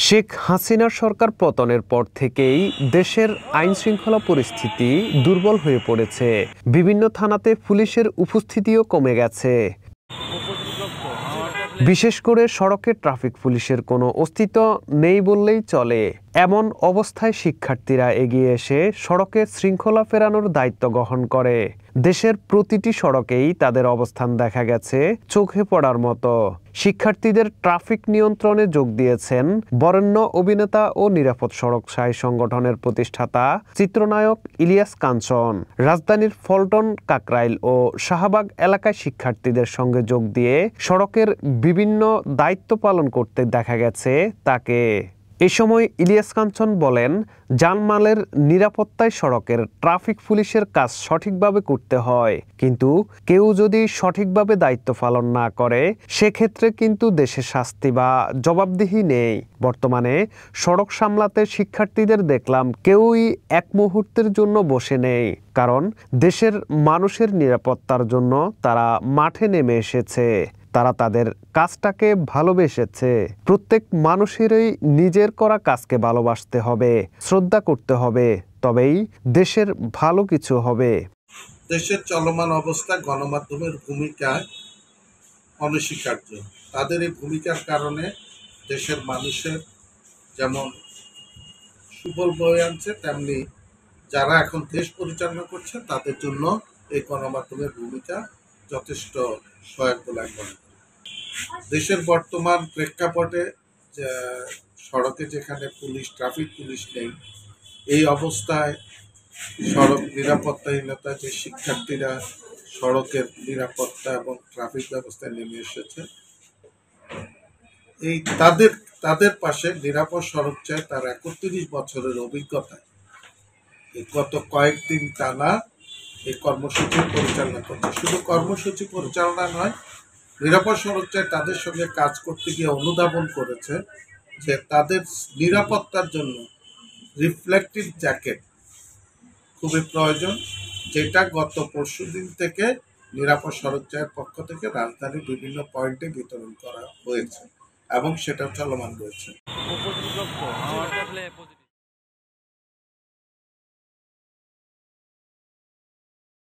শেখ হাসিনার সরকার পতনের পর থেকেই দেশের আইনশৃঙ্খলা পরিস্থিতি দুর্বল হয়ে পড়েছে। বিভিন্ন থানাতে পুলিশের উপস্থিতিও কমে গেছে। বিশেষ করে সড়কে ট্রাফিক পুলিশের কোনো অস্তিত্ব নেই বললেই চলে। এমন অবস্থায় শিক্ষার্থীরা এগিয়ে এসে সড়কে শৃঙ্খলা ফেরানোর দায়িত্ব গ্রহণ করে। দেশের প্রতিটি সড়কেই তাদের অবস্থান দেখা গেছে চোখে পড়ার মতো। শিক্ষার্থীদের ট্রাফিক নিয়ন্ত্রণে যোগ দিয়েছেন বরেণ্য অভিনেতা ও নিরাপদ সড়ক সাই সংগঠনের প্রতিষ্ঠাতা চিত্রনায়ক ইলিয়াস কাঞ্চন। রাজধানীর ফলটন, কাকরাইল ও শাহবাগ এলাকায় শিক্ষার্থীদের সঙ্গে যোগ দিয়ে সড়কের বিভিন্ন দায়িত্ব পালন করতে দেখা গেছে তাকে। এ সময় ইলিয়াস কাঞ্চন বলেন, জানমালের নিরাপত্তায় সড়কের ট্রাফিক পুলিশের কাজ সঠিকভাবে করতে হয়, কিন্তু কেউ যদি সঠিকভাবে দায়িত্ব পালন না করে সেক্ষেত্রে কিন্তু দেশে শাস্তি বা জবাবদিহি নেই। বর্তমানে সড়ক সামলাতে শিক্ষার্থীদের দেখলাম কেউই এক মুহূর্তের জন্য বসে নেই, কারণ দেশের মানুষের নিরাপত্তার জন্য তারা মাঠে নেমে এসেছে। তারা তাদের কাজটাকে ভালোবেসেছে। প্রত্যেক মানুষেরই নিজের করা কাজকে ভালোবাসতে হবে, শ্রদ্ধা করতে হবে, তবেই দেশের ভালো কিছু হবে। দেশের চলমান অবস্থা গণমাধ্যমের ভূমিকা অনস্বীকার্য। তাদের এই ভূমিকার কারণে দেশের মানুষের যেমন সুফল বয়ে আনছে, তেমনি যারা এখন দেশ পরিচালনা করছে তাদের জন্য এই গণমাধ্যমের ভূমিকা যথেষ্ট সহায়ক বলে আমি মনে করি। দেশের বর্তমান প্রেক্ষাপটে সড়কে যেখানে ট্রাফিক পুলিশ নেই, এই অবস্থায় সড়ক নিরাপত্তাহীনতা, যে শিক্ষার্থীরা সড়কের নিরাপত্তা এবং ট্রাফিক ব্যবস্থায় নেমে এসেছে, এই তাদের পাশে নিরাপদ সড়ক চায় তার ৩১ বছরের অভিজ্ঞতায় গত কয়েকদিন টানা এই কর্মসূচি পরিচালনা করছে। শুধু কর্মসূচি পরিচালনা নয়, নিরাপদ সড়ক চায় তাদের সঙ্গে কাজ করতে গিয়ে অনুধাবন করেছে যে তাদের নিরাপত্তার জন্য রিফ্লেক্টিভ জ্যাকেট খুবই প্রয়োজন, যেটা গত পরশুদিন থেকে নিরাপদ সড়ক চায়ের পক্ষ থেকে রাজধানীর বিভিন্ন পয়েন্টে বিতরণ করা হয়েছে এবং সেটা চলমান রয়েছে।